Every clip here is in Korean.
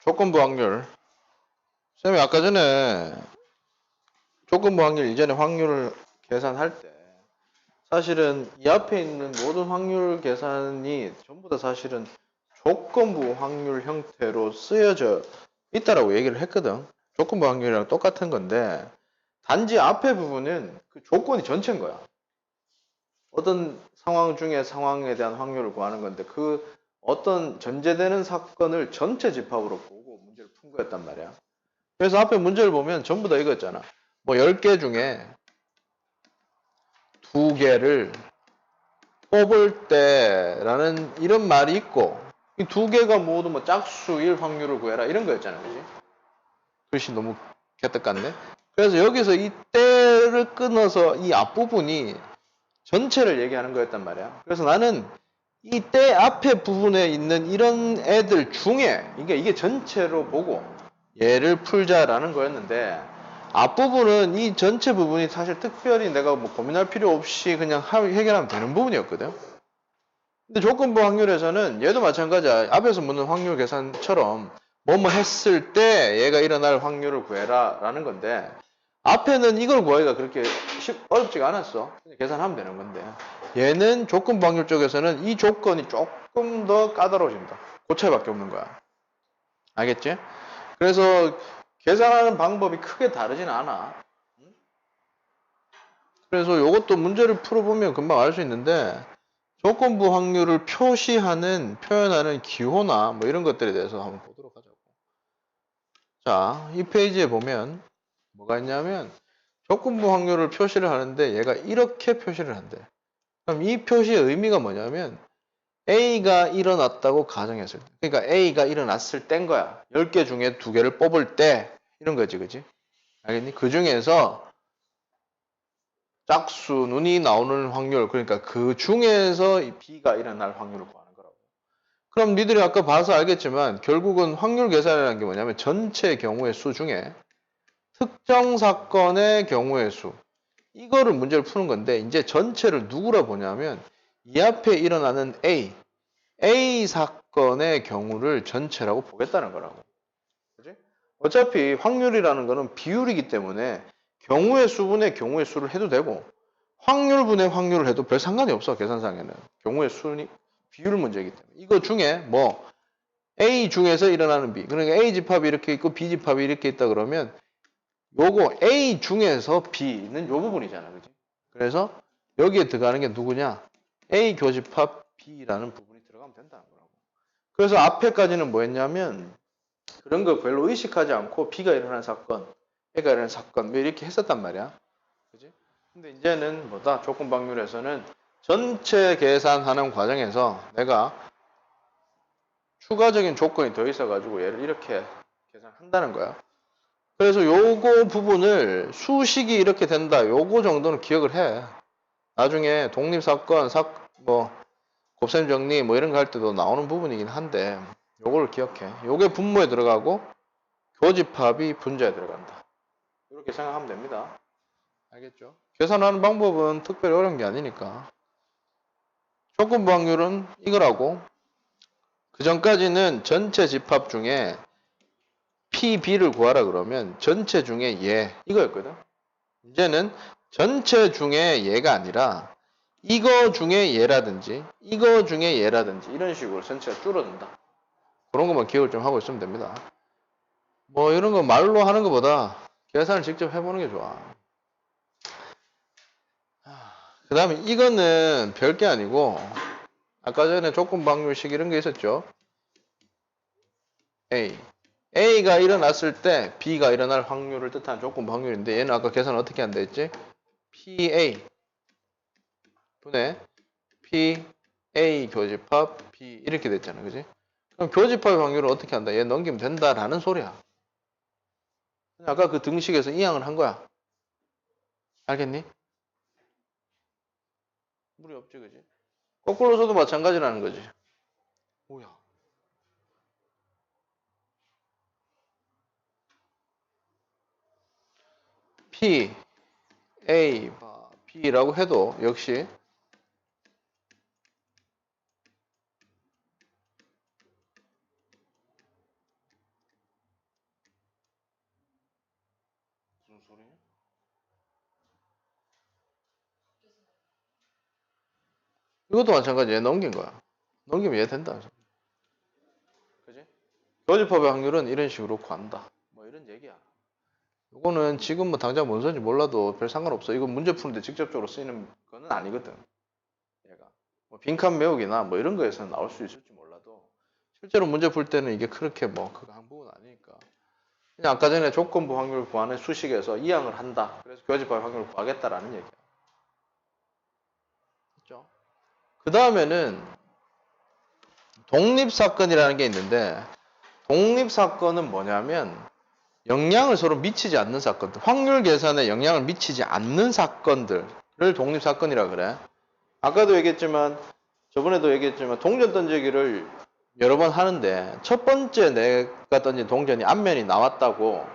조건부 확률. 쌤이 아까 전에 조건부 확률 이전에 확률을 계산할 때 사실은 이 앞에 있는 모든 확률 계산이 전부 다 사실은 조건부 확률 형태로 쓰여져 있다라고 얘기를 했거든. 조건부 확률이랑 똑같은 건데 단지 앞에 부분은 그 조건이 전체인 거야. 어떤 상황 중에 상황에 대한 확률을 구하는 건데 그 어떤 전제되는 사건을 전체 집합으로 보고 문제를 푼 거였단 말이야. 그래서 앞에 문제를 보면 전부 다 이거였잖아. 뭐 10개 중에 2개를 뽑을 때라는 이런 말이 있고 이 2개가 모두 뭐 짝수일 확률을 구해라 이런 거였잖아. 그지? 글씨 너무 개떡 같네. 그래서 여기서 이 때를 끊어서 이 앞부분이 전체를 얘기하는 거였단 말이야. 그래서 나는 이 때 앞에 부분에 있는 이런 애들 중에 이게 전체로 보고 얘를 풀자라는 거였는데 앞부분은 이 전체 부분이 사실 특별히 내가 뭐 고민할 필요 없이 그냥 해결하면 되는 부분이었거든. 근데 조건부 확률에서는 얘도 마찬가지야. 앞에서 묻는 확률 계산처럼 뭐뭐 했을 때 얘가 일어날 확률을 구해라 라는 건데 앞에는 이걸 구하기가 그렇게 어렵지가 않았어. 그냥 계산하면 되는 건데 얘는 조건부 확률 쪽에서는 이 조건이 조금 더 까다로워진다. 그 차이밖에 없는 거야. 알겠지? 그래서 계산하는 방법이 크게 다르진 않아. 그래서 이것도 문제를 풀어보면 금방 알 수 있는데 조건부 확률을 표현하는 기호나 뭐 이런 것들에 대해서 한번 보도록 하자고. 자, 이 페이지에 보면 뭐가 있냐면 조건부 확률을 표시를 하는데 얘가 이렇게 표시를 한대. 그럼 이 표시의 의미가 뭐냐면 A가 일어났다고 가정했을 때. 그러니까 A가 일어났을 때인 거야. 10개 중에 2개를 뽑을 때 이런 거지, 그지? 알겠니? 그 중에서 짝수 눈이 나오는 확률, 그러니까 그 중에서 B가 일어날 확률을 구하는 거라고. 그럼 니들이 아까 봐서 알겠지만 결국은 확률 계산이라는 게 뭐냐면 전체 경우의 수 중에 특정 사건의 경우의 수 이거를 문제를 푸는 건데 이제 전체를 누구라 보냐면 이 앞에 일어나는 A 사건의 경우를 전체라고 보겠다는 거라고. 그지? 어차피 확률이라는 거는 비율이기 때문에 경우의 수분의 경우의 수를 해도 되고 확률분의 확률을 해도 별 상관이 없어. 계산상에는. 경우의 수니 비율 문제이기 때문에. 이거 중에 뭐 A 중에서 일어나는 B. 그러니까 A 집합이 이렇게 있고 B 집합이 이렇게 있다 그러면 요거 A 중에서 B는 요 부분이잖아. 그지? 그래서 여기에 들어가는 게 누구냐? A 교집합 B라는 부분이 들어가면 된다는 거라고. 그래서 앞에까지는 뭐였냐면 그런 거 별로 의식하지 않고 B가 일어난 사건, A가 일어난 사건 뭐 이렇게 했었단 말이야. 그지? 근데 이제는 뭐다? 조건 방률에서는 전체 계산하는 과정에서 내가 추가적인 조건이 더 있어가지고 얘를 이렇게 계산한다는 거야. 그래서 요거 부분을 수식이 이렇게 된다. 요거 정도는 기억을 해. 나중에 독립사건, 뭐, 곱셈 정리 뭐 이런 거 할 때도 나오는 부분이긴 한데 요거를 기억해. 요게 분모에 들어가고 교집합이 분자에 들어간다. 이렇게 생각하면 됩니다. 알겠죠? 계산하는 방법은 특별히 어려운 게 아니니까. 조건부 확률은 이거라고. 그 전까지는 전체 집합 중에 PB를 구하라 그러면 전체 중에 얘 이거였거든. 이제는 전체 중에 얘가 아니라 이거 중에 얘라든지 이거 중에 얘라든지 이런 식으로 전체가 줄어든다. 그런 것만 기억을 좀 하고 있으면 됩니다. 뭐 이런 거 말로 하는 것보다 계산을 직접 해보는 게 좋아. 그 다음에 이거는 별게 아니고 아까 전에 조건부 확률식 이런 게 있었죠. A가 일어났을 때 B가 일어날 확률을 뜻하는 조건부 확률인데 얘는 아까 계산 어떻게 한다 했지? PA 분의 PA 교집합 B 이렇게 됐잖아. 그지? 그럼 교집합의 확률을 어떻게 한다? 얘 넘기면 된다라는 소리야. 아까 그 등식에서 이항을 한 거야. 알겠니? 무리 없지, 그지? 거꾸로 써도 마찬가지라는 거지. 뭐야? P, A, B라고 해도 역시 소리냐? 이것도 마찬가지. 얘 넘긴 거야. 넘기면 얘 된다. 그지? 교집합의 확률은 이런 식으로 구한다. 뭐 이런 얘기야. 이거는 지금 뭐 당장 뭔 소리인지 몰라도 별 상관없어. 이건 문제 푸는데 직접적으로 쓰이는 거는 아니거든. 얘가. 뭐 빈칸 메우기나 뭐 이런 거에서는 나올 수 있을지 몰라도 실제로 문제 풀 때는 이게 그렇게 뭐 그거 한 부분 아니니까. 그냥 아까 전에 조건부 확률 구하는 수식에서 이항을 한다. 그래서 교집합 확률을 구하겠다라는 얘기야. 그죠? 그 다음에는 독립사건이라는 게 있는데 독립사건은 뭐냐면 영향을 서로 미치지 않는 사건들, 확률 계산에 영향을 미치지 않는 사건들을 독립사건이라 그래. 아까도 얘기했지만 저번에도 얘기했지만 동전 던지기를 여러 번 하는데 첫 번째 내가 던진 동전이 앞면이 나왔다고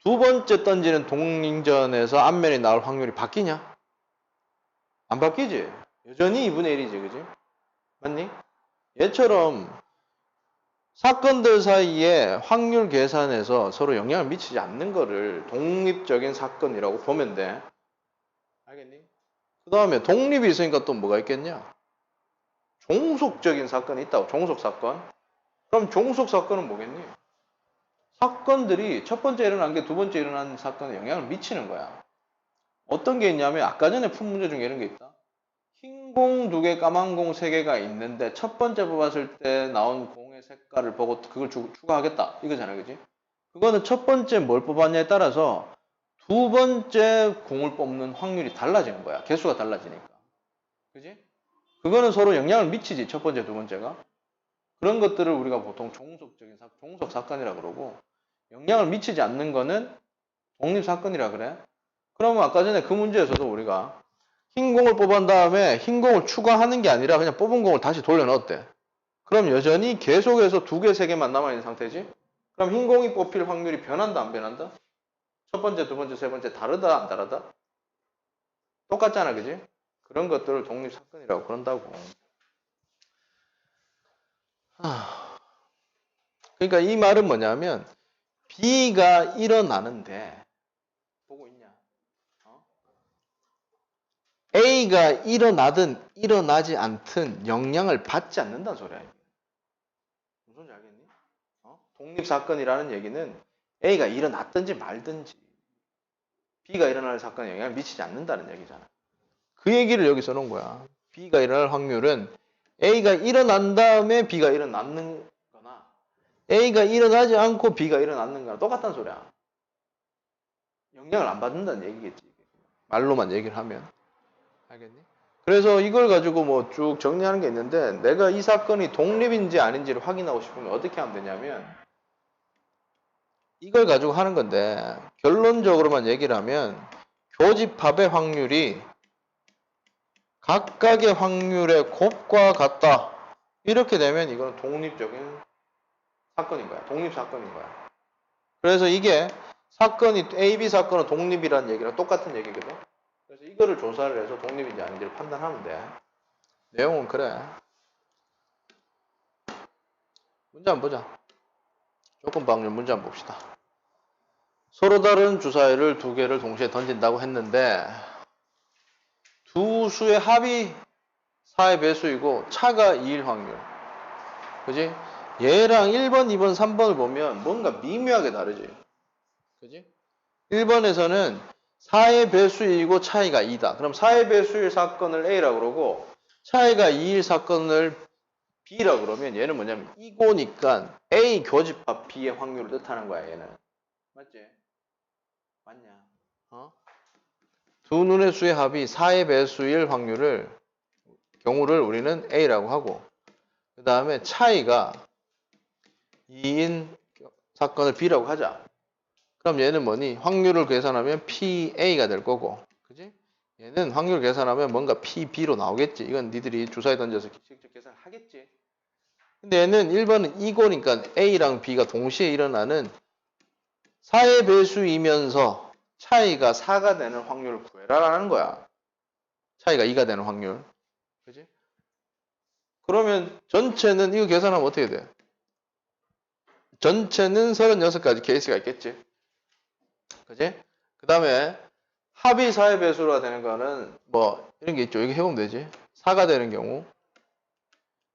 두 번째 던지는 동전에서 앞면이 나올 확률이 바뀌냐? 안 바뀌지? 여전히 2분의 1이지, 그지? 맞니? 얘처럼 사건들 사이에 확률 계산에서 서로 영향을 미치지 않는 거를 독립적인 사건이라고 보면 돼. 알겠니? 그 다음에 독립이 있으니까 또 뭐가 있겠냐? 종속적인 사건이 있다고. 종속 사건. 그럼 종속 사건은 뭐겠니? 사건들이 첫 번째 일어난 게 두 번째 일어난 사건에 영향을 미치는 거야. 어떤 게 있냐면 아까 전에 푼 문제 중에 이런 게 있다. 흰 공 두 개, 까만 공 세 개가 있는데 첫 번째 뽑았을 때 나온 공의 색깔을 보고 그걸 추가하겠다. 이거잖아, 그지? 그거는 첫 번째 뭘 뽑았냐에 따라서 두 번째 공을 뽑는 확률이 달라지는 거야. 개수가 달라지니까. 그지? 그거는 서로 영향을 미치지, 첫 번째, 두 번째가. 그런 것들을 우리가 보통 종속적인 종속 사건이라 그러고, 영향을 미치지 않는 거는 독립 사건이라 그래. 그러면 아까 전에 그 문제에서도 우리가 흰 공을 뽑은 다음에 흰 공을 추가하는 게 아니라 그냥 뽑은 공을 다시 돌려 넣었대. 그럼 여전히 계속해서 두 개, 세 개만 남아있는 상태지? 그럼 흰 공이 뽑힐 확률이 변한다, 안 변한다? 첫 번째, 두 번째, 세 번째 다르다, 안 다르다? 똑같잖아, 그지? 그런 것들을 독립 사건이라고 그런다고. 그러니까 이 말은 뭐냐면 B가 일어나는데 보고 있냐? A가 일어나든 일어나지 않든 영향을 받지 않는다는 소리야. 무슨 소리인지 알겠니? 독립 사건이라는 얘기는 A가 일어났든지 말든지 B가 일어날 사건에 영향을 미치지 않는다는 얘기잖아. 그 얘기를 여기 써놓은 거야. B가 일어날 확률은 A가 일어난 다음에 B가 일어났는 거나 A가 일어나지 않고 B가 일어났는 거나 똑같다는 소리야. 영향을 안 받는다는 얘기겠지. 말로만 얘기를 하면. 알겠니? 그래서 이걸 가지고 뭐 쭉 정리하는 게 있는데 내가 이 사건이 독립인지 아닌지를 확인하고 싶으면 어떻게 하면 되냐면 이걸 가지고 하는 건데 결론적으로만 얘기를 하면 교집합의 확률이 각각의 확률의 곱과 같다. 이렇게 되면 이건 독립적인 사건인 거야. 독립 사건인 거야. 그래서 이게 사건이 A, B 사건은 독립이라는 얘기랑 똑같은 얘기거든. 그래서 이거를 조사를 해서 독립인지 아닌지를 판단하면 돼. 내용은 그래. 문제 한번 보자. 조건부 확률 문제 한번 봅시다. 서로 다른 주사위를 두 개를 동시에 던진다고 했는데 두 수의 합이 4의 배수이고 차가 2일 확률. 그지? 얘랑 1번, 2번, 3번을 보면 뭔가 미묘하게 다르지. 그지? 1번에서는 4의 배수이고 차이가 2다. 그럼 4의 배수일 사건을 A라고 그러고 차이가 2일 사건을 B라고 그러면 얘는 뭐냐면 이고니까 A 교집합 B의 확률을 뜻하는 거야, 얘는. 맞지? 맞냐? 두 눈의 수의 합이 4의 배수일 경우를 우리는 A라고 하고 그 다음에 차이가 2인 사건을 B라고 하자. 그럼 얘는 뭐니? 확률을 계산하면 PA가 될 거고. 그지? 얘는 확률 계산하면 뭔가 PB로 나오겠지. 이건 니들이 주사위 던져서 직접 계산을 하겠지. 근데 얘는 1번은 이고니까 A랑 B가 동시에 일어나는 4의 배수이면서 차이가 4가 되는 확률을 구해라라는 거야. 차이가 2가 되는 확률. 그지? 그러면 전체는 이거 계산하면 어떻게 돼? 전체는 36가지 케이스가 있겠지. 그지? 그 그 다음에 합이 4의 배수가 되는 거는 뭐 이런 게 있죠. 이거 해보면 되지. 4가 되는 경우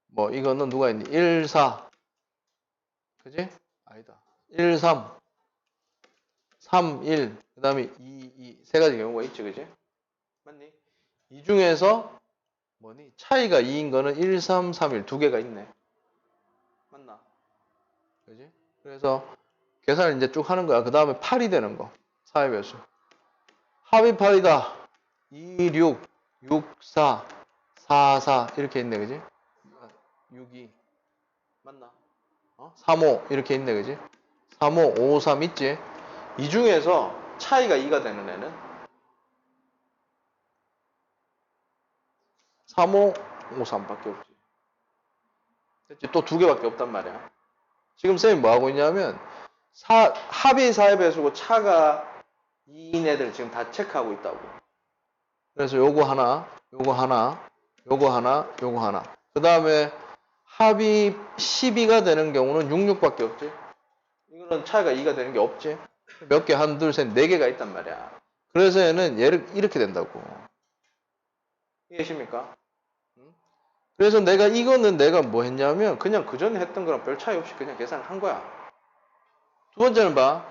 뭐 이거는 누가 있니? 1, 4 그지? 아니다. 1, 3 3, 1 그 다음에 2, 2 세 가지 경우가 있지. 그지? 맞니? 이 중에서 뭐니? 차이가 2인 거는 1, 3, 3, 1 두 개가 있네. 맞나? 그지? 그래서 계산을 이제 쭉 하는 거야. 그 다음에 8이 되는 거. 4의 배수. 합이 8이다. 2, 6, 6, 4, 4, 4 이렇게 있네. 그지? 6, 2 맞나? 3, 5 이렇게 있네. 그지? 3, 5, 5, 3 있지? 이 중에서 차이가 2가 되는 애는 3, 5, 5, 3밖에 없지. 됐지? 또 두 개밖에 없단 말이야. 지금 쌤이 뭐 하고 있냐면 합이 4의 배수고 차가 2인 애들 지금 다 체크하고 있다고. 그래서 요거 하나, 요거 하나, 요거 하나, 요거 하나. 그 다음에 합이 12가 되는 경우는 66밖에 없지. 이거는 차이가 2가 되는 게 없지. 몇 개? 한, 둘, 셋, 네 개가 있단 말이야. 그래서 얘는 얘를 이렇게 된다고. 이해하십니까? 그래서 이거는 내가 뭐 했냐면 그냥 그 전에 했던 거랑 별 차이 없이 그냥 계산을 한 거야. 두 번째는 봐.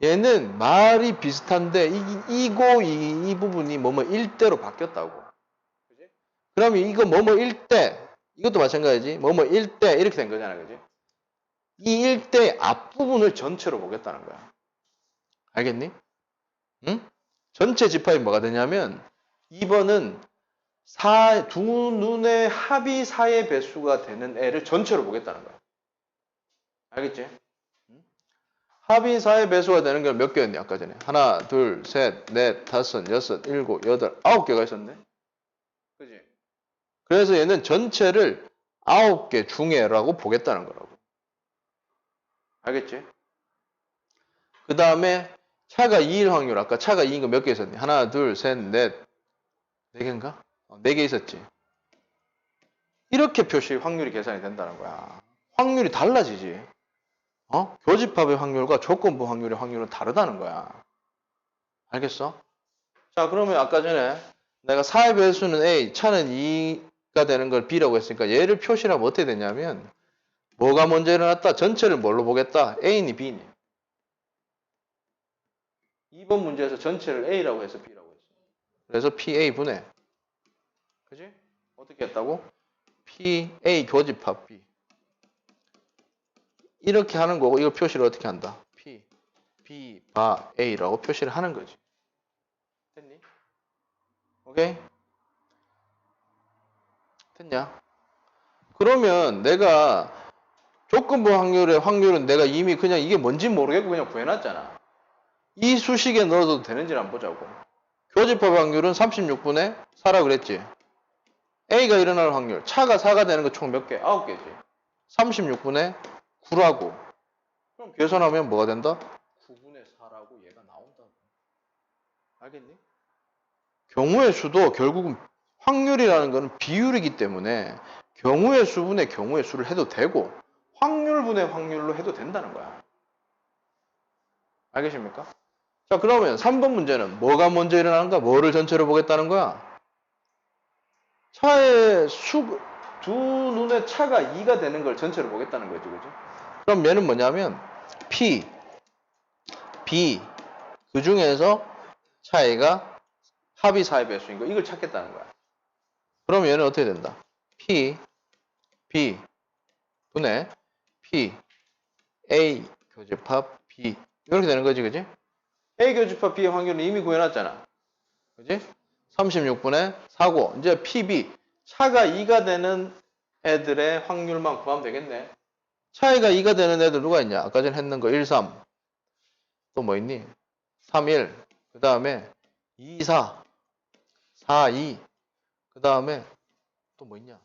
얘는 말이 비슷한데 이 부분이 뭐뭐 1대로 바뀌었다고. 그지? 그러면 이거 뭐뭐 1대 이것도 마찬가지지. 뭐뭐 1대 이렇게 된 거잖아. 그지? 이 1대 앞부분을 전체로 보겠다는 거야. 알겠니? 응? 전체 집합이 뭐가 되냐면 2번은 두 눈의 합이 4의 배수가 되는 애를 전체로 보겠다는 거야. 알겠지? 합이 4의 배수가 되는 게 몇 개였니? 아까 전에. 하나, 둘, 셋, 넷, 다섯, 여섯, 일곱, 여덟, 9개가 있었네. 그지? 그래서 얘는 전체를 9개 중에라고 보겠다는 거라고. 알겠지? 그 다음에 차가 2일 확률. 아까 차가 2인 거 몇 개 있었니? 하나, 둘, 셋, 넷, 4개인가? 4개 있었지. 이렇게 확률이 계산이 된다는 거야. 확률이 달라지지. 교집합의 확률과 조건부 확률의 확률은 다르다는 거야. 알겠어? 자, 그러면 아까 전에 내가 4의 배수는 A, 차는 2가 되는 걸 B라고 했으니까 얘를 표시를 하면 어떻게 되냐면 뭐가 먼저 일어났다? 전체를 뭘로 보겠다? A니 B니? 2번 문제에서 전체를 A라고 해서 B라고 했어. 그래서 PA 분해. 그지? 어떻게 했다고? PA 교집합 B. 이렇게 하는 거고 이거 표시를 어떻게 한다? P, B, 바, A라고 표시를 하는 거지. 됐니? 오케이? 됐냐? 그러면 내가 조건부 확률의 확률은 내가 이미 그냥 이게 뭔지 모르겠고 그냥 구해놨잖아. 이 수식에 넣어도 되는지 한번 보자고. 교집합 확률은 36분의 4라 그랬지. A가 일어날 확률. 차가 4가 되는 거 총 몇 개? 9개지. 36분의 9라고. 그럼 계산하면 뭐가 된다? 9분의 4라고 얘가 나온다고. 알겠니? 경우의 수도 결국은 확률이라는 것은 비율이기 때문에 경우의 수분의 경우의 수를 해도 되고 확률분의 확률로 해도 된다는 거야. 알겠습니까? 자, 그러면 3번 문제는 뭐가 먼저 일어나는가? 뭐를 전체로 보겠다는 거야? 두 눈의 차가 2가 되는 걸 전체로 보겠다는 거지, 그죠? 그럼 얘는 뭐냐면 P, B 그 중에서 차이가 합이 4의 배수인 거 이걸 찾겠다는 거야. 그럼 얘는 어떻게 된다? P, B 분의 P, A 교집합 B 이렇게 되는 거지, 그지? A 교집합 B의 확률은 이미 구해놨잖아. 그지? 36분의 4고 이제 PB 차가 2가 되는 애들의 확률만 구하면 되겠네. 차이가 2가 되는 애들 누가 있냐? 아까 전에 했는 거 1, 3. 또 뭐 있니? 3, 1. 그 다음에 2, 4. 4, 2. 그 다음에 또 뭐 있냐?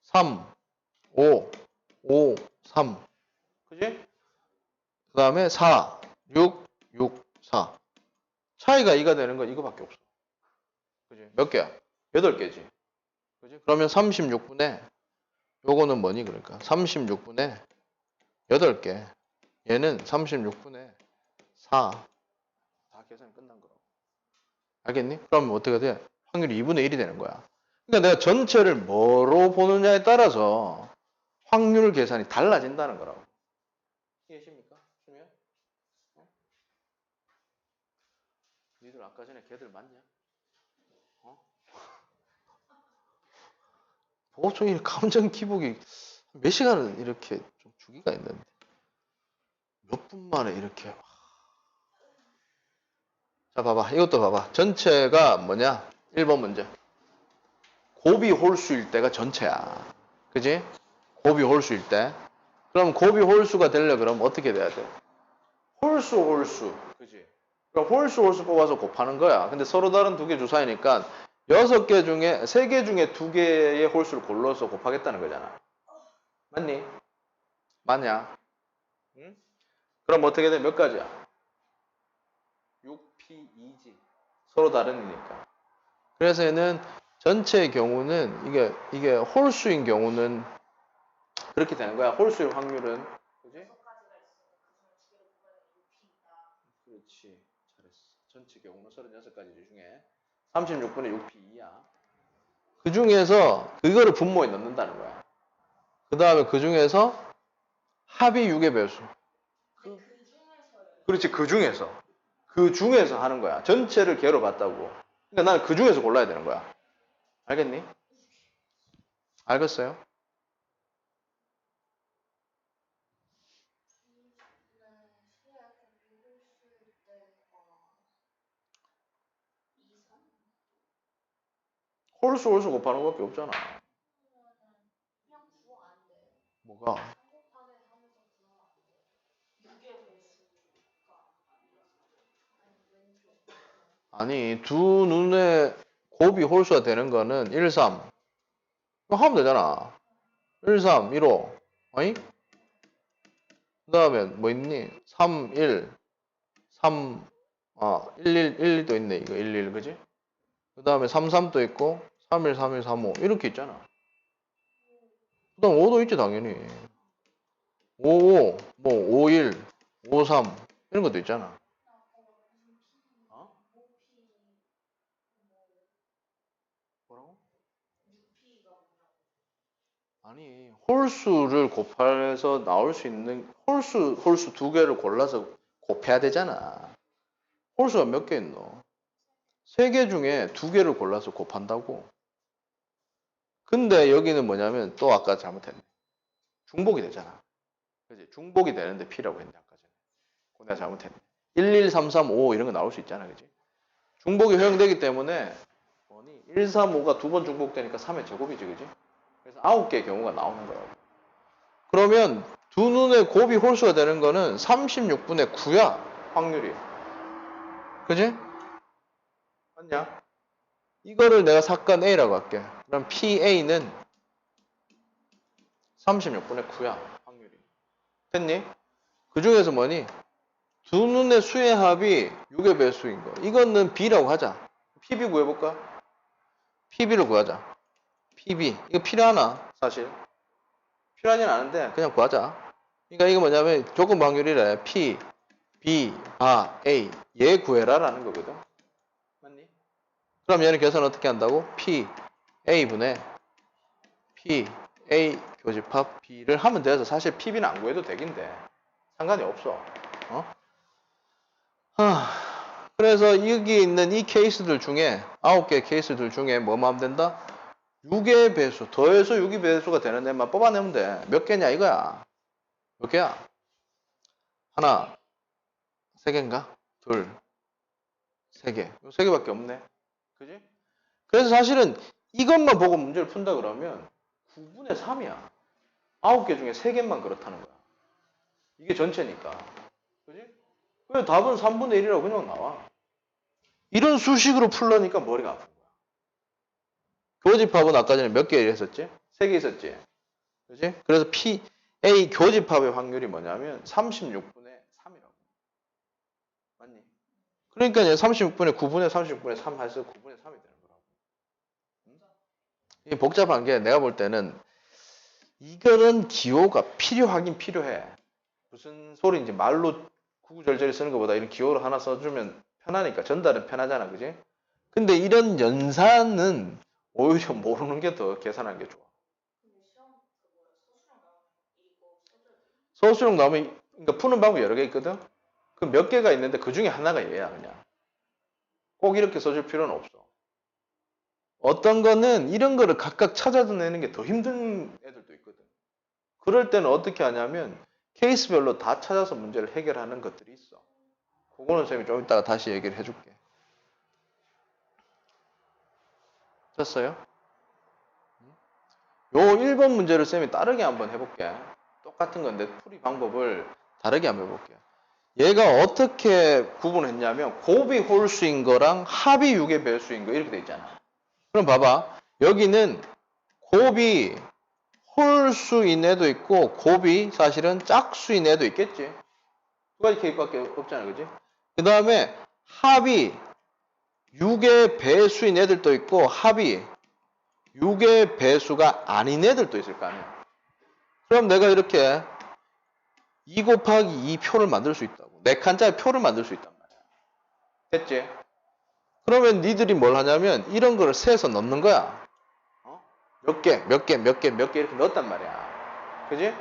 3, 5, 5, 3. 그지? 그 다음에 4, 6, 6, 4. 차이가 2가 되는 건 이거밖에 없어. 그지? 몇 개야? 8개지. 그지? 그러면 36분의 요거는 뭐니 그러니까 36분의 8개. 얘는 36분의 4. 계산이 끝난 거라고. 알겠니? 그럼 어떻게 돼? 확률이 2분의 1이 되는 거야. 그러니까 내가 전체를 뭐로 보느냐에 따라서 확률 계산이 달라진다는 거라고. 이해하십니까? 주면? 니들 아까 전에 걔들 맞냐? 보통 이 감정 기복이 몇 시간을 이렇게 좀 주기가 있는데 몇 분 만에 이렇게. 자, 봐봐. 이것도 봐봐. 전체가 뭐냐? 1번 문제. 곱이 홀수일 때가 전체야. 그지? 곱이 홀수일 때. 그럼 곱이 홀수가 되려 그러면 어떻게 돼야 돼? 홀수. 그지? 그러니까 홀수 뽑아서 곱하는 거야. 근데 서로 다른 두 개 주사이니까 6개 중에 3개 중에 2개의 홀수를 골라서 곱하겠다는 거잖아. 맞니? 맞냐? 응? 그럼 어떻게 돼? 몇 가지야? 6P2지. 서로 다르니까. 그래서 얘는 전체의 경우는 이게 홀수인 경우는 그렇게 되는 거야. 홀수의 확률은. 그지? 그렇지. 잘했어. 전체 경우는 36가지 중에 36분의 6P2야. 그 중에서 그거를 분모에 넣는다는 거야. 그 다음에 그 중에서 합이 6의 배수. 그렇지. 그 중에서 하는 거야. 전체를 개로 봤다고. 그러니까 나는 그 중에서 골라야 되는 거야. 알겠니? 알겠어요? 홀수 곱하는 것밖에 없잖아. 뭐가? 아니, 두 눈에 곱이 홀수가 되는 거는 1, 3. 이거 하면 되잖아. 1, 3, 1, 5. 아니? 그 다음에 뭐 있니? 3, 1, 3, 1, 1, 1도 있네. 이거 1, 1, 그지? 그 다음에 3, 3도 있고, 3, 1, 3, 1, 3, 5. 이렇게 있잖아. 그 다음 5도 있지, 당연히. 5, 5, 뭐, 5, 1, 5, 3. 이런 것도 있잖아. 어? 뭐라고? 아니, 홀수를 곱해서 나올 수 있는, 홀수 2개를 골라서 곱해야 되잖아. 홀수가 몇 개 있노? 3개 중에 2개를 골라서 곱한다고. 근데 여기는 뭐냐면 또 아까 잘못했네. 중복이 되잖아. 그지? 중복이 되는데 P라고 했네, 아까 전에. 그거 내가 잘못했네. 1, 1, 3, 3, 5 이런 거 나올 수 있잖아, 그지? 중복이 허용되기 때문에 뭐니? 1, 3, 5가 2번 중복되니까 3의 제곱이지, 그지? 그래서 9개의 경우가 나오는 거라고. 그러면 두 눈의 곱이 홀수가 되는 거는 36분의 9야, 확률이. 그지? 맞냐? 이거를 내가 사건 A라고 할게. 그럼 PA는 36분의 9야, 확률이. 됐니? 그 중에서 뭐니? 두 눈의 수의 합이 6의 배수인 거. 이거는 B라고 하자. PB 구해볼까? PB를 구하자. PB. 이거 필요하나? 사실. 필요하진 않은데 그냥 구하자. 그러니까 이거 뭐냐면 조건 확률이래. P, B, A. 얘 구해라라는 거거든. 맞니? 그럼 얘는 계산 어떻게 한다고? P, A분의 P, A 교집합 B를 하면 돼서 사실 PB는 안 구해도 되긴데 상관이 없어. 그래서 여기 있는 이 케이스들 중에 9개 케이스들 중에 뭐만 하면 된다? 6의 배수 더해서 6의 배수가 되는 애만 뽑아내면 돼. 몇 개냐 이거야. 몇 개야? 하나, 세 개인가? 둘, 세 개. 세 개밖에 없네. 그지? 그래서 사실은 이것만 보고 문제를 푼다 그러면 9분의 3이야. 9개 중에 3개만 그렇다는 거야. 이게 전체니까. 그지? 그래서 답은 3분의 1이라고 그냥 나와. 이런 수식으로 풀려니까 머리가 아픈 거야. 교집합은 아까 전에 몇 개 했었지? 3개 있었지? 그지? 그래서 A 교집합의 확률이 뭐냐면 36분의 3이라고. 맞니? 그러니까 36분의 9분의 36분의 3 해서 9분의 3이 되는 거라고. 이게 복잡한 게 내가 볼 때는 이거는 기호가 필요하긴 필요해. 무슨 소리인지 말로 구구절절히 쓰는 것보다 이런 기호를 하나 써주면 편하니까. 전달은 편하잖아. 그지? 근데 이런 연산은 오히려 모르는 게 더 계산하는 게 좋아. 소수령 나오면, 그러니까 푸는 방법이 여러 개 있거든? 그 몇 개가 있는데 그 중에 하나가 얘야, 그냥. 꼭 이렇게 써줄 필요는 없어. 어떤 거는 이런 거를 각각 찾아내는 게 더 힘든 애들도 있거든. 그럴 때는 어떻게 하냐면 케이스별로 다 찾아서 문제를 해결하는 것들이 있어. 그거는 선생님이 좀 이따가 다시 얘기를 해줄게. 됐어요? 요 1번 문제를 쌤이 다르게 한번 해볼게. 똑같은 건데 풀이 방법을 다르게 한번 해볼게요. 얘가 어떻게 구분했냐면 곱이 홀수인 거랑 합이 6의 배수인 거 이렇게 돼 있잖아. 그럼 봐봐. 여기는 곱이 홀수인 애도 있고 곱이 사실은 짝수인 애도 있겠지. 두 가지 케이스밖에 없잖아. 그지? 그 다음에 합이 6의 배수인 애들도 있고 합이 6의 배수가 아닌 애들도 있을 거 아니야. 그럼 내가 이렇게 2 곱하기 2 표를 만들 수 있다고. 4칸짜리 표를 만들 수 있단 말이야. 됐지? 그러면 니들이 뭘 하냐면 이런 거를 세서 넣는 거야. 몇 개, 몇 개, 몇 개, 몇 개 이렇게 넣었단 말이야. 그지?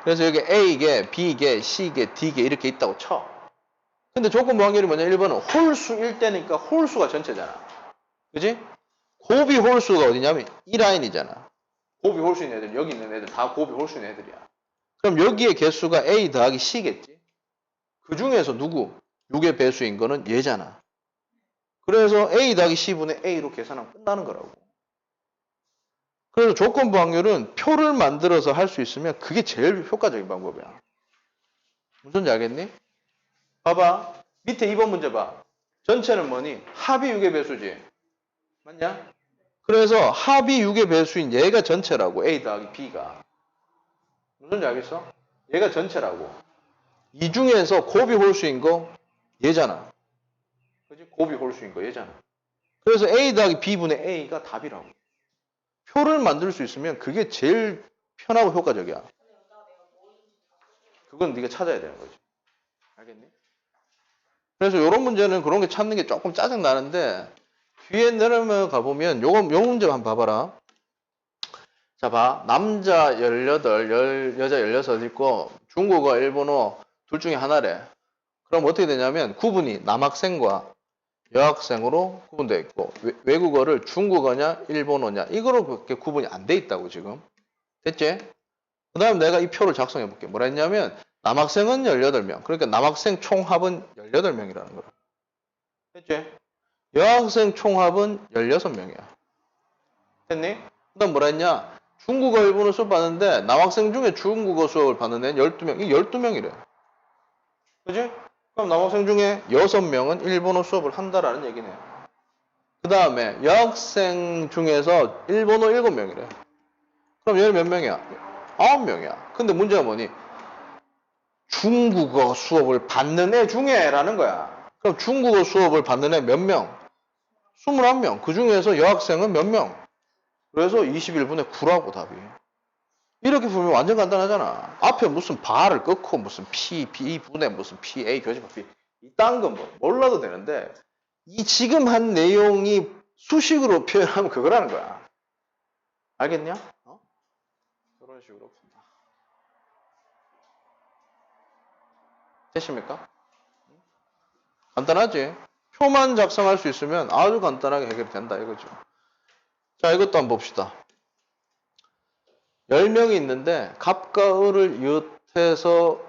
그래서 여기 A개, B개, C개, D개 이렇게 있다고 쳐. 근데 조건부 확률이 뭐냐? 1번은 홀수일 때니까 홀수가 전체잖아. 그지? 곱이 홀수가 어디냐면 이 라인이잖아. 곱이 홀수인 애들, 여기 있는 애들 다 곱이 홀수인 애들이야. 그럼 여기에 개수가 A 더하기 C겠지? 그 중에서 누구? 6의 배수인 거는 얘잖아. 그래서 A 더하기 C분의 A로 계산하면 끝나는 거라고. 그래서 조건부 확률은 표를 만들어서 할 수 있으면 그게 제일 효과적인 방법이야. 무슨지 알겠니? 봐봐. 밑에 2번 문제 봐. 전체는 뭐니? 합이 6의 배수지. 맞냐? 그래서 합이 6의 배수인 얘가 전체라고. A 더하기 B가. 무슨지 알겠어? 얘가 전체라고. 이 중에서 곱이 홀수인 거 얘잖아. 그지? 곱이 홀수인 거 얘잖아. 그래서 A 더하기 B분의 A가 답이라고. 표를 만들 수 있으면 그게 제일 편하고 효과적이야. 그건 네가 찾아야 되는 거지. 알겠니? 그래서 이런 문제는 그런 게 찾는 게 조금 짜증 나는데 뒤에 내려면 가보면 요 문제 한번 봐봐라. 자, 봐. 남자 18, 여자 16 있고 중국어, 일본어 둘 중에 하나래. 그럼 어떻게 되냐면 구분이 남학생과 여학생으로 구분되어 있고 외국어를 중국어냐 일본어냐 이거로 그렇게 구분이 안 돼 있다고 지금. 됐지? 그 다음 내가 이 표를 작성해 볼게. 뭐라 했냐면 남학생은 18명. 그러니까 남학생 총합은 18명이라는 거야. 됐지? 여학생 총합은 16명이야. 됐니? 그 다음 뭐라 했냐? 중국어 일본어 수업 받는데 남학생 중에 중국어 수업을 받는 애는 12명. 이 12명이래. 그지? 그럼 남학생 중에 6명은 일본어 수업을 한다라는 얘기네. 그 다음에 여학생 중에서 일본어 7명이래. 그럼 얘는 몇 명이야? 9명이야. 근데 문제가 뭐니? 중국어 수업을 받는 애 중에라는 거야. 그럼 중국어 수업을 받는 애 몇 명? 21명. 그 중에서 여학생은 몇 명? 그래서 21분의 9라고 답이. 이렇게 보면 완전 간단하잖아. 앞에 무슨 바를 끊고 무슨 P, B분의 무슨 PA 교집합 B 이딴 건 뭐 몰라도 되는데 이 지금 한 내용이 수식으로 표현하면 그거라는 거야. 알겠냐? 그런 식으로 푼다. 됐습니까? 간단하지? 표만 작성할 수 있으면 아주 간단하게 해결된다 이거죠. 자, 이것도 한번 봅시다. 10명이 있는데 갑과 을을 이웃해서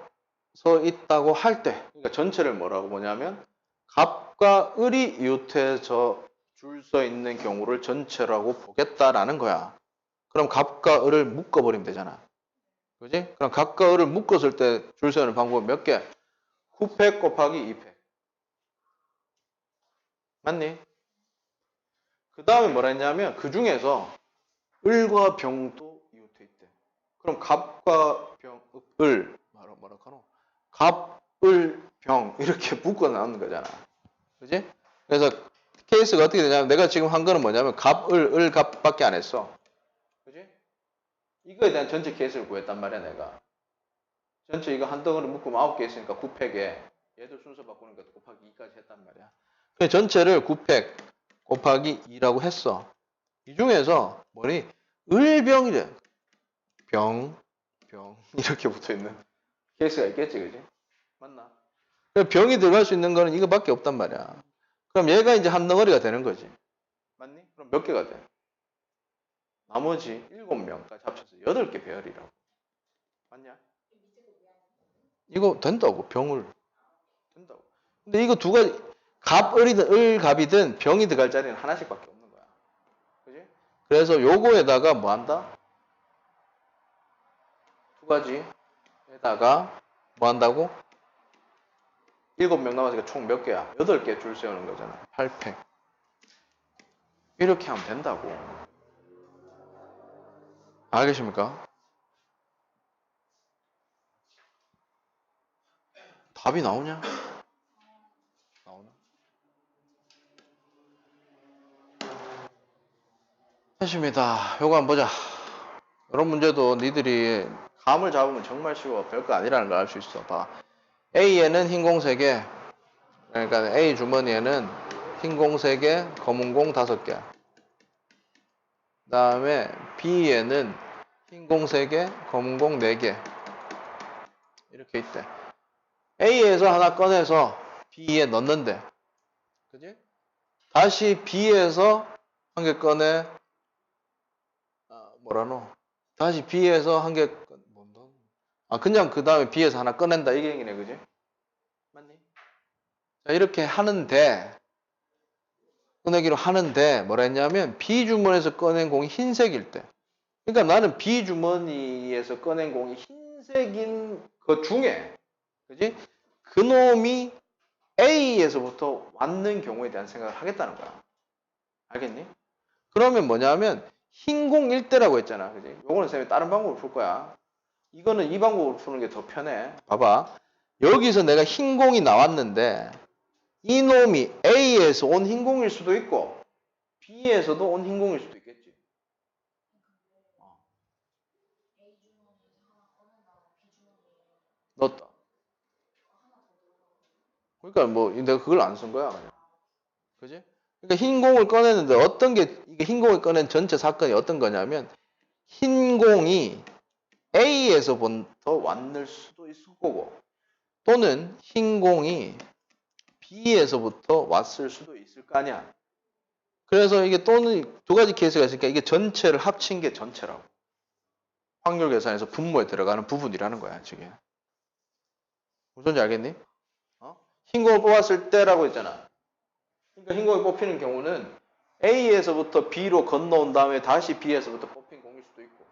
있다고 할 때, 그러니까 전체를 뭐라고 보냐면 갑과 을이 이웃해서 줄 서 있는 경우를 전체라고 보겠다라는 거야. 그럼 갑과 을을 묶어버리면 되잖아. 그지? 그럼 갑과 을을 묶었을 때 줄 서는 방법은 몇 개? 9팩 곱하기 2팩. 맞니? 그 다음에 뭐라 했냐면 그 중에서 을과 병도 이웃해 있대. 그럼 갑과 병, 을 뭐라 하노? 갑, 을, 병 이렇게 묶어 나오는 거잖아. 그지? 그래서 케이스가 어떻게 되냐면 내가 지금 한 거는 뭐냐면 갑, 을, 갑밖에 안 했어. 그지? 이거에 대한 전체 케이스를 구했단 말이야 내가. 전체 이거 한 덩어리 묶으면 9개 있으니까 9팩에 얘들 순서 바꾸니까 곱하기 2까지 했단 말이야. 전체를 9팩 곱하기 2라고 했어. 이 중에서 뭐니? 을병이래. 병 이렇게 붙어있는 케이스가 있겠지, 그지? 맞나? 병이 들어갈 수 있는 거는 이거밖에 없단 말이야. 그럼 얘가 이제 한 덩어리가 되는 거지. 맞니? 그럼 몇 개가 돼? 나머지 7명까지 합쳐서 8개 배열이라고. 맞냐? 이거 된다고, 병을. 된다고. 근데 이거 두 가지, 갑을이든 을갑이든 병이 들어갈 자리는 하나씩밖에 없는 거야. 그지? 그래서 요거에다가 뭐 한다? 두 가지에다가 뭐 한다고? 7명 남았으니까 총 몇 개야? 8개 줄 세우는 거잖아. 8팩. 이렇게 하면 된다고. 알겠습니까? 답이 나오냐? 나오나? 됐습니다. 요거 한번 보자. 이런 문제도 니들이 감을 잡으면 정말 쉬워. 별거 아니라는 걸 알 수 있어. 봐. A에는 흰 공 3개. 그러니까 A 주머니에는 흰 공 3개, 검은 공 5개. 그 다음에 B에는 흰 공 3개, 검은 공 4개. 이렇게 있대. A에서 하나 꺼내서 B에 넣는데. 그지? 다시 B에서 한 개 꺼내. 뭐라노? 다시 B에서 한 개, 그냥 그 다음에 B에서 하나 꺼낸다. 이게 얘기네, 그지? 맞니? 자, 이렇게 하는데, 꺼내기로 하는데, 뭐라 했냐면, B 주머니에서 꺼낸 공이 흰색일 때. 그러니까 나는 B 주머니에서 꺼낸 공이 흰색인 그 중에, 그지? 그 놈이 A에서부터 왔는 경우에 대한 생각을 하겠다는 거야. 알겠니? 그러면 뭐냐면, 흰 공 1대라고 했잖아. 그지? 요거는 쌤이 다른 방법으로 풀 거야. 이거는 이 방법으로 푸는 게 더 편해. 봐봐. 여기서 내가 흰 공이 나왔는데, 이 놈이 A에서 온 흰 공일 수도 있고, B에서도 온 흰 공일 수도 있겠지. 넣었다. 그러니까 뭐 내가 그걸 안 쓴 거야. 그냥. 그지? 그러니까 흰 공을 꺼내는데 어떤 게 이게 흰 공을 꺼낸 전체 사건이 어떤 거냐면 흰 공이 A에서부터 왔을 수도 있을 거고 또는 흰 공이 B에서부터 왔을 수도 있을 거 아니야. 그래서 이게 또는 두 가지 케이스가 있으니까 이게 전체를 합친 게 전체라고. 확률 계산에서 분모에 들어가는 부분이라는 거야, 지금. 무슨지 알겠니? 흰 공을 뽑았을 때라고 했잖아. 그러니까 흰 공이 뽑히는 경우는 A에서부터 B로 건너온 다음에 다시 B에서부터 뽑힌 공일 수도 있고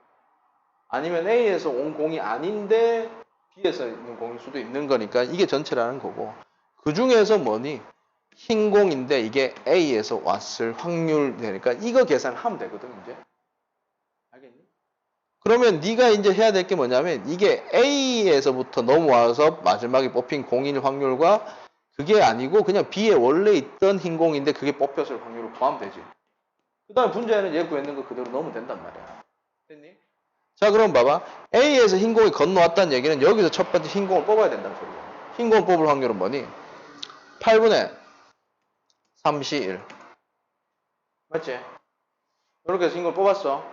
아니면 A에서 온 공이 아닌데 B에서 있는 공일 수도 있는 거니까 이게 전체라는 거고 그 중에서 뭐니? 흰 공인데 이게 A에서 왔을 확률 되니까 이거 계산하면 되거든 이제. 알겠니? 그러면 네가 이제 해야 될 게 뭐냐면 이게 A에서부터 넘어와서 마지막에 뽑힌 공일 확률과 그게 아니고 그냥 B에 원래 있던 흰 공인데 그게 뽑혔을 확률을 구하면 되지. 그 다음에 분자에는 얘 구했는 거 그대로 넣으면 된단 말이야. 됐니? 자 그럼 봐봐. A에서 흰 공이 건너왔다는 얘기는 여기서 첫 번째 흰 공을 뽑아야 된다는 소리야. 흰 공을 뽑을 확률은 뭐니? 8분의 3시 1. 맞지? 이렇게 해서 흰 공을 뽑았어.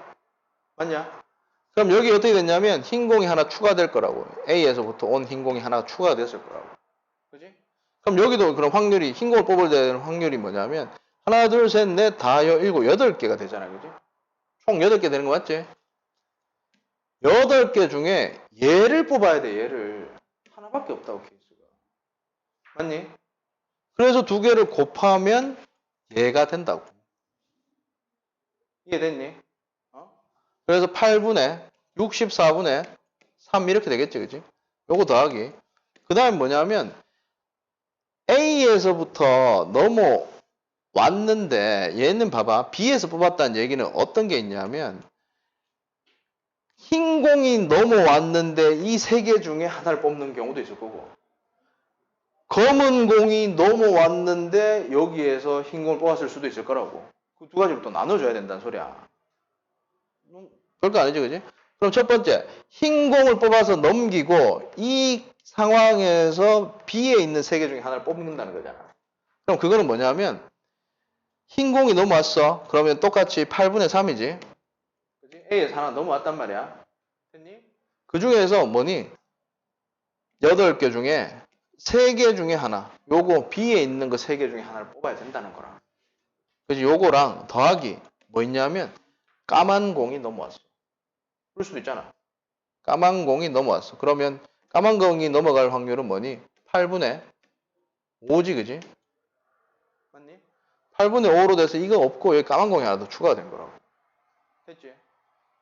맞냐? 그럼 여기 어떻게 됐냐면 흰 공이 하나 추가될 거라고. A에서부터 온 흰 공이 하나 추가가 됐을 거라고. 그지? 그럼 여기도 그럼 확률이 흰 공을 뽑을 때는 확률이 뭐냐면 하나, 둘, 셋, 넷, 다, 일곱, 8개가 되잖아. 그지? 총 8개 되는 거 맞지? 8개 중에 얘를 뽑아야 돼. 얘를. 하나밖에 없다고 케이스가. 맞니? 그래서 두 개를 곱하면 얘가 된다고. 이해됐니? 그래서 8분의 64분의 3 이렇게 되겠지. 그지? 요거 더하기. 그 다음에 뭐냐면 A에서부터 넘어왔는데 얘는 봐봐. B에서 뽑았다는 얘기는 어떤 게 있냐면 흰 공이 넘어왔는데 이 세 개 중에 하나를 뽑는 경우도 있을 거고 검은 공이 넘어왔는데 여기에서 흰 공을 뽑았을 수도 있을 거라고. 그 두 가지를 또 나눠줘야 된다는 소리야. 별거 아니지, 그지? 그럼 첫 번째, 흰 공을 뽑아서 넘기고 이 상황에서 B에 있는 세 개 중에 하나를 뽑는다는 거잖아. 그럼 그거는 뭐냐면 흰 공이 넘어왔어. 그러면 똑같이 8분의 3이지. 그지? A에서 하나 넘어왔단 말이야. 됐니? 그 중에서 뭐니? 8개 중에 3개 중에 하나. 요거 B에 있는 거 3개 중에 하나를 뽑아야 된다는 거라. 그지? 요거랑 더하기 뭐 있냐면 까만 공이 넘어왔어. 그럴 수도 있잖아. 까만 공이 넘어왔어. 그러면 까만 공이 넘어갈 확률은 뭐니? 8분의 5지, 그지? 맞니? 8분의 5로 돼서 이거 없고 여기 까만 공이 하나 더 추가가 된 거라고. 됐지?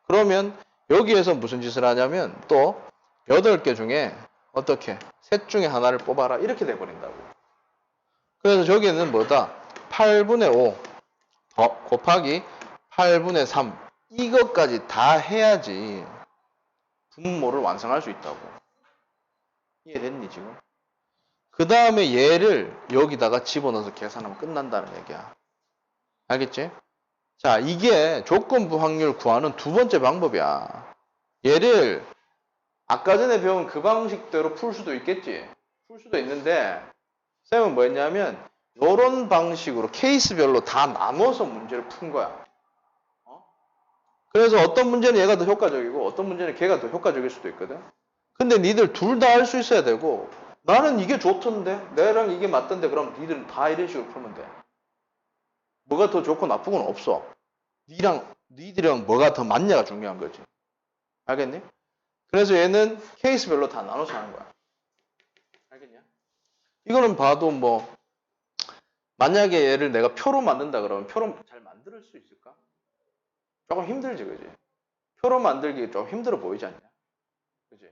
그러면 여기에서 무슨 짓을 하냐면 또 8개 중에 어떻게? 셋 중에 하나를 뽑아라. 이렇게 돼버린다고. 그래서 저기는 뭐다? 8분의 5 곱하기 8분의 3 이것까지 다 해야지 분모를 완성할 수 있다고. 이해됐니 지금? 그 다음에 얘를 여기다가 집어넣어서 계산하면 끝난다는 얘기야. 알겠지? 자, 이게 조건부 확률 구하는 두 번째 방법이야. 얘를 아까 전에 배운 그 방식대로 풀 수도 있겠지. 풀 수도 있는데 쌤은 뭐 했냐면 이런 방식으로 케이스별로 다 나눠서 문제를 푼 거야. 그래서 어떤 문제는 얘가 더 효과적이고 어떤 문제는 걔가 더 효과적일 수도 있거든. 근데 니들 둘 다 할 수 있어야 되고 나는 이게 좋던데 내랑 이게 맞던데 그럼 니들은 다 이런 식으로 풀면 돼. 뭐가 더 좋고 나쁘고는 없어. 니들이랑 뭐가 더 맞냐가 중요한 거지. 알겠니? 그래서 얘는 케이스별로 다 나눠서 하는 거야. 알겠냐? 이거는 봐도 뭐 만약에 얘를 내가 표로 만든다 그러면 표로 잘 만들 수 있을까? 조금 힘들지, 그지? 표로 만들기 좀 힘들어 보이지 않냐? 그지?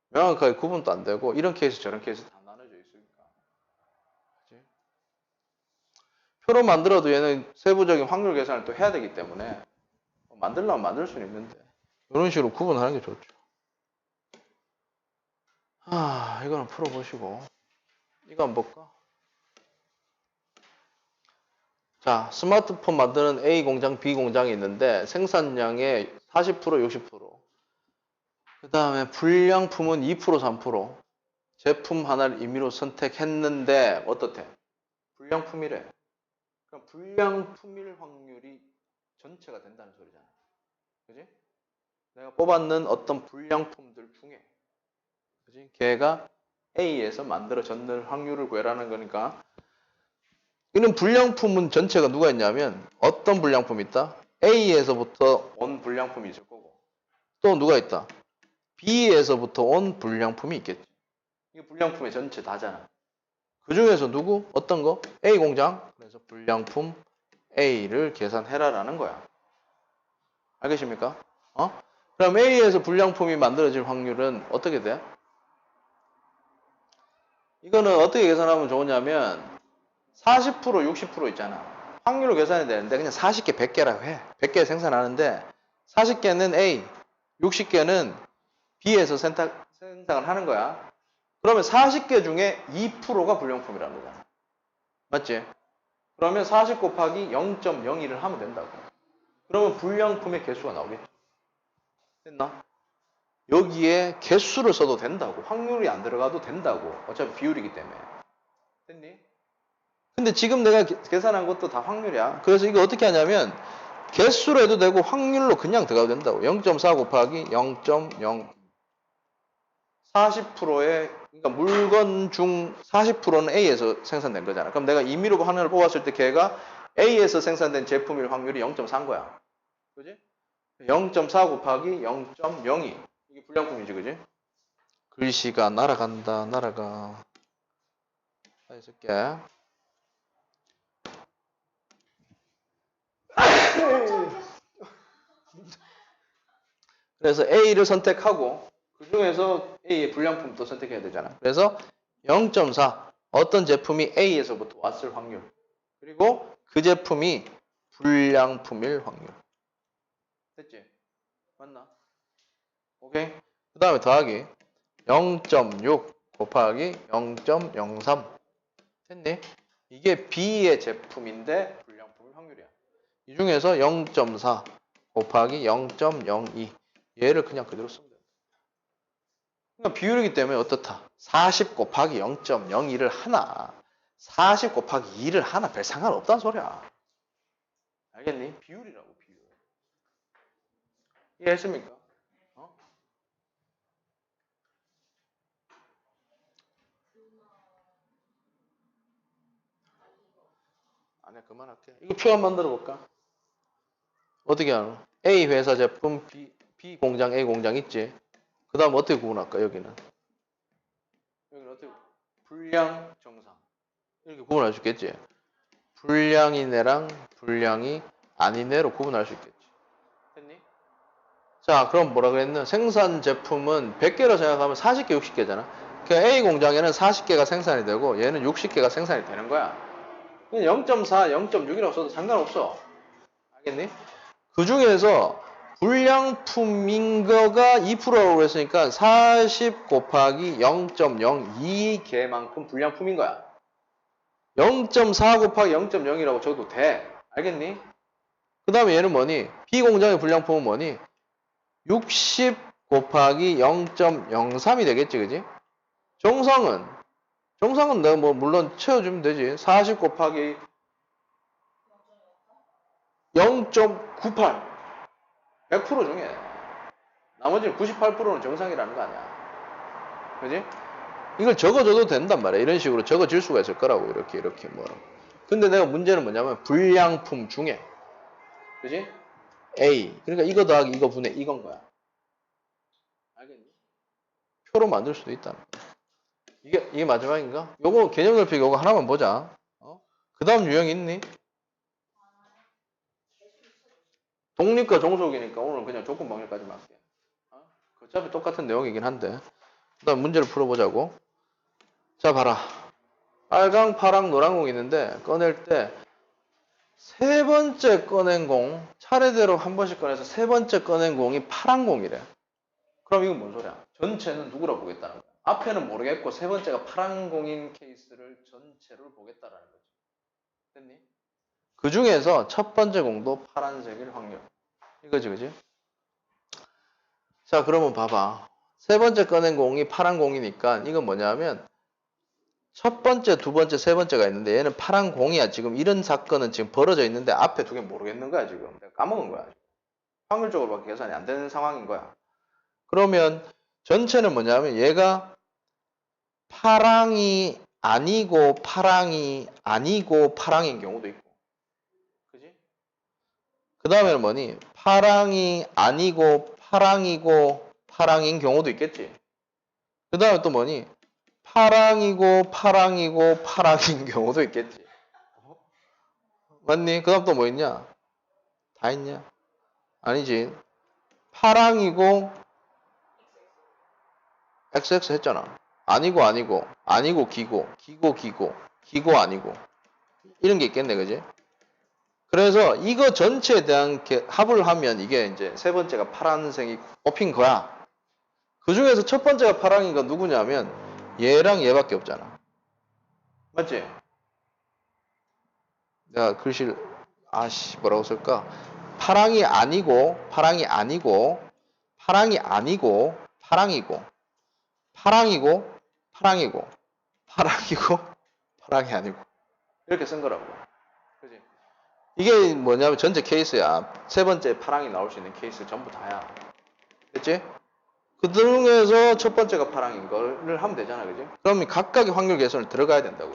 명확하게 구분도 안 되고 이런 케이스 저런 케이스 다 나눠져 있으니까. 그지? 표로 만들어도 얘는 세부적인 확률 계산을 또 해야 되기 때문에 만들려면 만들 수는 있는데 이런 식으로 구분하는 게 좋죠. 이거는 풀어보시고 이거 한번 볼까? 자, 스마트폰 만드는 A 공장, B 공장이 있는데 생산량의 40%, 60%. 그 다음에 불량품은 2%, 3%. 제품 하나를 임의로 선택했는데 어떻대? 불량품이래. 그럼 불량품일 확률이 전체가 된다는 소리잖아. 그지? 내가 뽑았는 어떤 불량품들 중에 그지? 걔가 A에서 만들어졌는 확률을 구해라는 거니까 이런 불량품은 전체가 누가 있냐면 어떤 불량품이 있다? A에서부터 온 불량품이 있을 거고 또 누가 있다? B에서부터 온 불량품이 있겠지. 이게 불량품의 전체 다잖아. 그 중에서 누구? 어떤 거? A 공장. 그래서 불량품 A를 계산해라라는 거야. 알겠습니까? 그럼 A에서 불량품이 만들어질 확률은 어떻게 돼? 이거는 어떻게 계산하면 좋으냐면 40%, 60% 있잖아. 확률로 계산이 되는데 그냥 40개, 100개라고 해. 100개 생산하는데 40개는 A, 60개는 B에서 생산을 하는 거야. 그러면 40개 중에 2%가 불량품이라는 거잖아. 맞지? 그러면 40 곱하기 0.01을 하면 된다고. 그러면 불량품의 개수가 나오겠죠. 됐나? 여기에 개수를 써도 된다고. 확률이 안 들어가도 된다고. 어차피 비율이기 때문에. 됐니? 근데 지금 내가 계산한 것도 다 확률이야. 그래서 이거 어떻게 하냐면 개수로 해도 되고 확률로 그냥 들어가도 된다고. 0.4 곱하기 0.0 40%의 그러니까 물건 중 40%는 A에서 생산된 거잖아. 그럼 내가 임의로 하나를 뽑았을 때 걔가 A에서 생산된 제품일 확률이 0.4인 거야. 그지? 0.4 곱하기 0.02 이게 불량품이지, 그지? 글씨가 날아간다, 날아가. 다시 쓸게. 그래서 A를 선택하고 그 중에서 A의 불량품도 선택해야 되잖아. 그래서 0.4 어떤 제품이 A에서부터 왔을 확률 그리고 그 제품이 불량품일 확률. 됐지? 맞나? 오케이? 그 다음에 더하기 0.6 곱하기 0.03 됐니? 이게 B의 제품인데 불량품일 확률이야. 이 중에서 0.4 곱하기 0.02 얘를 그냥 그대로 쓰면 돼. 그러니까 비율이기 때문에 어떻다? 40 곱하기 0.02를 하나 40 곱하기 2를 하나 별 상관없다는 소리야. 알겠니? 비율이라고, 비율. 이해했습니까? 어? 아니야, 그만할게. 이거 표현 만들어 볼까? 어떻게 하노? A 회사 제품, B 공장, A 공장 있지? 그 다음 어떻게 구분할까, 여기는? 여기는 어떻게, 불량, 정상. 이렇게 구분할 수 있겠지? 불량이네랑 불량이 아니네로 구분할 수 있겠지. 됐니? 자, 그럼 뭐라 그랬나? 생산 제품은 100개로 생각하면 40개, 60개잖아. 그러니까 A 공장에는 40개가 생산이 되고 얘는 60개가 생산이 되는 거야. 0.4, 0.6이라고 써도 상관없어. 알겠니? 그 중에서 불량품인 거가 2%라고 했으니까 40 곱하기 0.02개만큼 불량품인 거야. 0.4 곱하기 0.0이라고 적어도 돼. 알겠니? 그 다음에 얘는 뭐니? B 공장의 불량품은 뭐니? 60 곱하기 0.03이 되겠지, 그지? 정상은 내가 뭐 물론 채워주면 되지. 40 곱하기 0.98 100% 중에 나머지 98%는 정상이라는 거 아니야. 그지? 이걸 적어줘도 된단 말이야. 이런 식으로 적어질 수가 있을 거라고. 이렇게 뭐. 근데 내가 문제는 뭐냐면 불량품 중에 그지? A. 그러니까 이거 더하기 이거 분의 이건 거야. 알겠니? 표로 만들 수도 있다. 이게 마지막인가? 요거 개념 넓히기 요거 하나만 보자. 그 다음 유형이 있니? 독립과 종속이니까 오늘 그냥 조건 방열까지만 할게. 어차피 똑같은 내용이긴 한데. 그 다음 문제를 풀어보자고. 자, 봐라. 빨강, 파랑, 노란 공이 있는데 꺼낼 때 세 번째 꺼낸 공, 차례대로 한 번씩 꺼내서 세 번째 꺼낸 공이 파란 공이래. 그럼 이건 뭔 소리야? 전체는 누구라고 보겠다는 거야? 앞에는 모르겠고 세 번째가 파란 공인 케이스를 전체를 보겠다라는 거지. 됐니? 그 중에서 첫 번째 공도 파란색일 확률. 이거지, 그지? 자, 그러면 봐봐. 세 번째 꺼낸 공이 파란 공이니까 이건 뭐냐면 첫 번째, 두 번째, 세 번째가 있는데 얘는 파란 공이야. 지금 이런 사건은 지금 벌어져 있는데 앞에 두 개 모르겠는 거야, 지금. 내가 까먹은 거야. 확률적으로밖에 계산이 안 되는 상황인 거야. 그러면 전체는 뭐냐면 얘가 파랑이 아니고 파랑이 아니고 파랑인 경우도 있고. 그지? 그 다음에는 뭐니? 파랑이 아니고 파랑이고 파랑인 경우도 있겠지. 그 다음에 또 뭐니? 파랑이고 파랑이고 파랑인 경우도 있겠지. 맞니? 그 다음 또 뭐 있냐? 다 있냐? 아니지. 파랑이고 XX 했잖아. 아니고 아니고 기고 아니고 이런 게 있겠네, 그지? 그래서 이거 전체에 대한 합을 하면 이게 이제 세 번째가 파란색이 꼽힌 거야. 그 중에서 첫 번째가 파랑인 건 누구냐면 얘랑 얘밖에 없잖아. 맞지? 내가 글씨를 뭐라고 쓸까? 파랑이 아니고 파랑이 아니고 파랑이 아니고 파랑이고 파랑이고 파랑이고 파랑이고 파랑이 아니고 이렇게 쓴 거라고. 그지? 이게 뭐냐면 전체 케이스야. 세 번째 파랑이 나올 수 있는 케이스 전부 다야. 됐지? 그 중에서 첫 번째가 파랑인 거를 하면 되잖아, 그지? 그러면 각각의 확률 계산을 들어가야 된다고.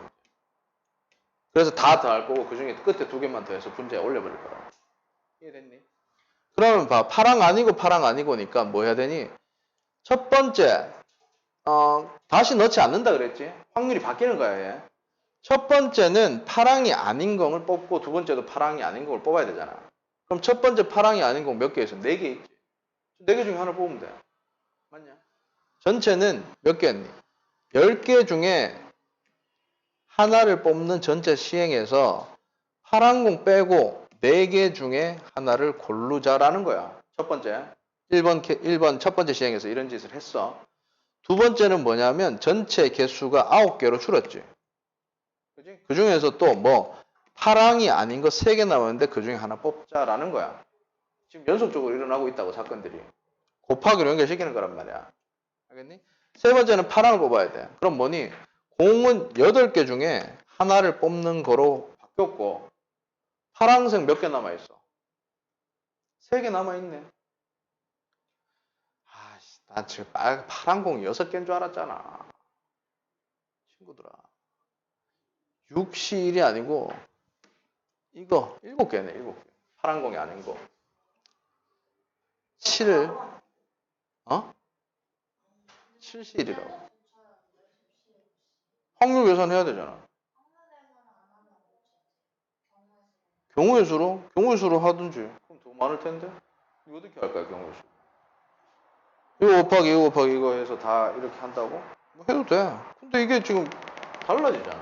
그래서 다 더할 거고 그 중에 끝에 두 개만 더해서 분자에 올려버릴 거라고. 이해됐니? 그러면 봐. 파랑 아니고니까 뭐 해야 되니? 첫 번째, 다시 넣지 않는다 그랬지? 확률이 바뀌는 거야, 얘. 첫 번째는 파랑이 아닌 공을 뽑고 두 번째도 파랑이 아닌 공을 뽑아야 되잖아. 그럼 첫 번째 파랑이 아닌 공 몇 개 있어? 4개 있지. 4개 중에 하나 뽑으면 돼. 맞냐? 전체는 몇 개 했니? 10개 중에 하나를 뽑는 전체 시행에서 파란 공 빼고 4개 중에 하나를 고르자라는 거야. 첫 번째. 1번 첫 번째 시행에서 이런 짓을 했어. 두 번째는 뭐냐면 전체 개수가 9개로 줄었지. 그지? 그 중에서 또 뭐 파랑이 아닌 거 3개 남았는데 그 중에 하나 뽑자라는 거야. 지금 연속적으로 일어나고 있다고 사건들이. 곱하기로 연결시키는 거란 말이야. 알겠니? 세 번째는 파랑을 뽑아야 돼. 그럼 뭐니? 공은 8개 중에 하나를 뽑는 거로 바뀌었고, 파란색 몇 개 남아있어? 3개 남아있네. 아씨, 나 지금 파란 공이 6개인 줄 알았잖아. 친구들아. 6시 1이 아니고, 이거 7개네, 7개. 파란 공이 아닌 거. 7, 7시 1이라고. 확률 계산해야 되잖아. 경우의 수로? 경우의 수로 하든지. 그럼 더 많을 텐데? 이거 어떻게 할까요, 경우의 수? 이거 곱하기 이거 곱하기 이거 해서 다 이렇게 한다고? 뭐 해도 돼. 근데 이게 지금 달라지잖아.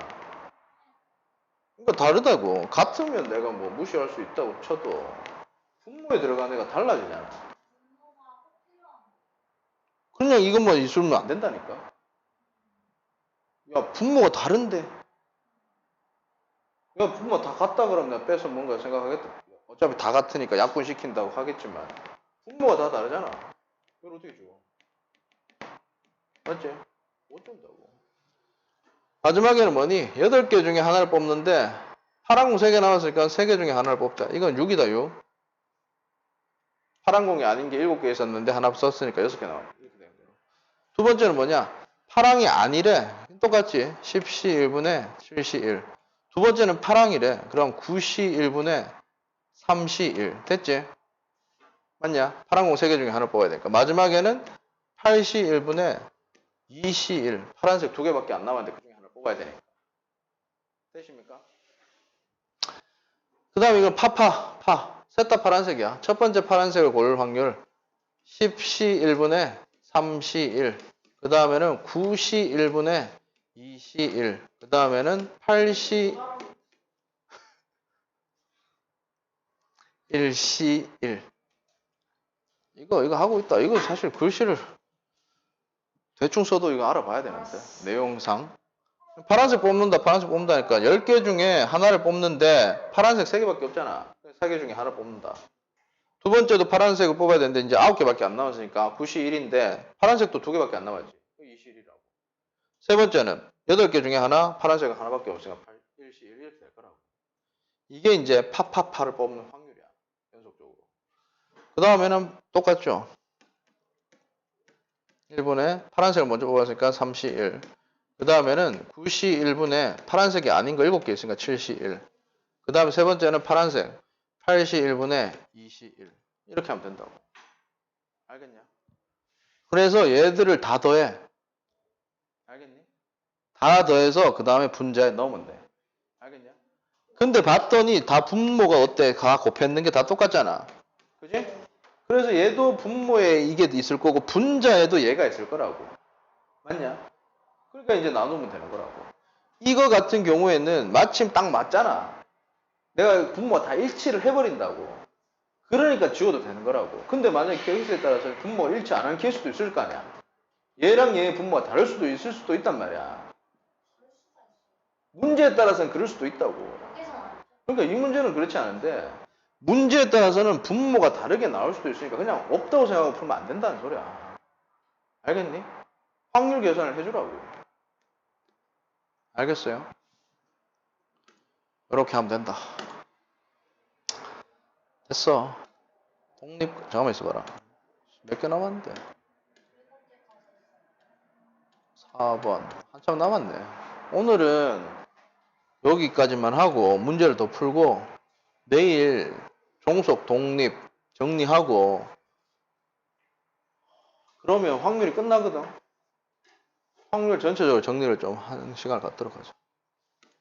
그러니까 다르다고. 같으면 내가 뭐 무시할 수 있다고 쳐도 분모에 들어간 애가 달라지잖아. 그냥 이것만 있으면 안 된다니까. 야, 분모가 다른데. 야, 분모 다 같다 그러면 내가 빼서 뭔가 생각하겠다. 어차피 다 같으니까 약분시킨다고 하겠지만 분모가 다 다르잖아. 이걸 어떻게 줘? 맞지? 어쩐다고. 마지막에는 뭐니? 8개 중에 하나를 뽑는데 파란 공 3개 남았으니까 3개 중에 하나를 뽑자. 이건 6이다, 6. 파란 공이 아닌 게 7개 있었는데 하나 썼으니까 6개 나왔네. 이렇게 되는 거예요. 두 번째는 뭐냐? 파랑이 아니래. 똑같지? 10시 1분에 7시 1. 두 번째는 파랑이래. 그럼 9시 1분에 3시 1. 됐지? 맞냐? 파란 공 3개 중에 하나를 뽑아야 되니까. 마지막에는 8시 1분에 2시 1. 파란색 2개밖에 안 남았는데 그 중에 하나를 뽑아야 되니까. 되십니까? 그 다음에 이건 파. 셋 다 파란색이야. 첫 번째 파란색을 고를 확률 10시 1분에 3시 1. 그 다음에는 9시 1분에 2시 1. 그 다음에는 8시 1시 1. 이거 하고 있다. 이거 사실 글씨를 대충 써도 이거 알아봐야 되는데. 내용상. 파란색 뽑는다니까. 10개 중에 하나를 뽑는데 파란색 3개밖에 없잖아. 3개 중에 하나를 뽑는다. 두 번째도 파란색을 뽑아야 되는데 이제 9개밖에 안 남았으니까 9시 1인데 파란색도 2개밖에 안 남았지. 2시 1이라고. 세 번째는 8개 중에 하나, 파란색 하나밖에 없으니까 1시 1 이렇게 될 거라고. 이게 이제 파를 뽑는 확률이야. 연속적으로. 그 다음에는 똑같죠. 1분에 파란색을 먼저 뽑았으니까 3시 1. 그 다음에는 9시 1분에 파란색이 아닌 거 7개 있으니까 7시 1. 그 다음에 세 번째는 파란색 8시 1분에 2시 1. 이렇게 하면 된다고. 알겠냐? 그래서 얘들을 다 더해. 알겠니? 다 더해서 그 다음에 분자에 넣으면 돼. 알겠냐? 근데 봤더니 다 분모가 어때? 다 곱했는 게 다 똑같잖아. 그지? 그래서 얘도 분모에 이게 있을 거고 분자에도 얘가 있을 거라고. 맞냐? 그러니까 이제 나누면 되는 거라고. 이거 같은 경우에는 마침 딱 맞잖아. 내가 분모가 다 일치를 해버린다고. 그러니까 지워도 되는 거라고. 근데 만약에 케이스에 따라서 분모가 일치 안 하는 케이스도 있을 거 아니야. 얘랑 얘의 분모가 다를 수도 있을 수도 있단 말이야. 문제에 따라서는 그럴 수도 있다고. 그러니까 이 문제는 그렇지 않은데 문제에 따라서는 분모가 다르게 나올 수도 있으니까 그냥 없다고 생각하고 풀면 안 된다는 소리야. 알겠니? 확률 계산을 해주라고. 알겠어요? 이렇게 하면 된다. 됐어. 잠깐만 있어봐라. 몇 개 남았는데? 4번. 한참 남았네. 오늘은 여기까지만 하고 문제를 더 풀고 내일 종속, 독립 정리하고 그러면 확률이 끝나거든. 확률 전체적으로 정리를 좀 하는 시간을 갖도록 하죠.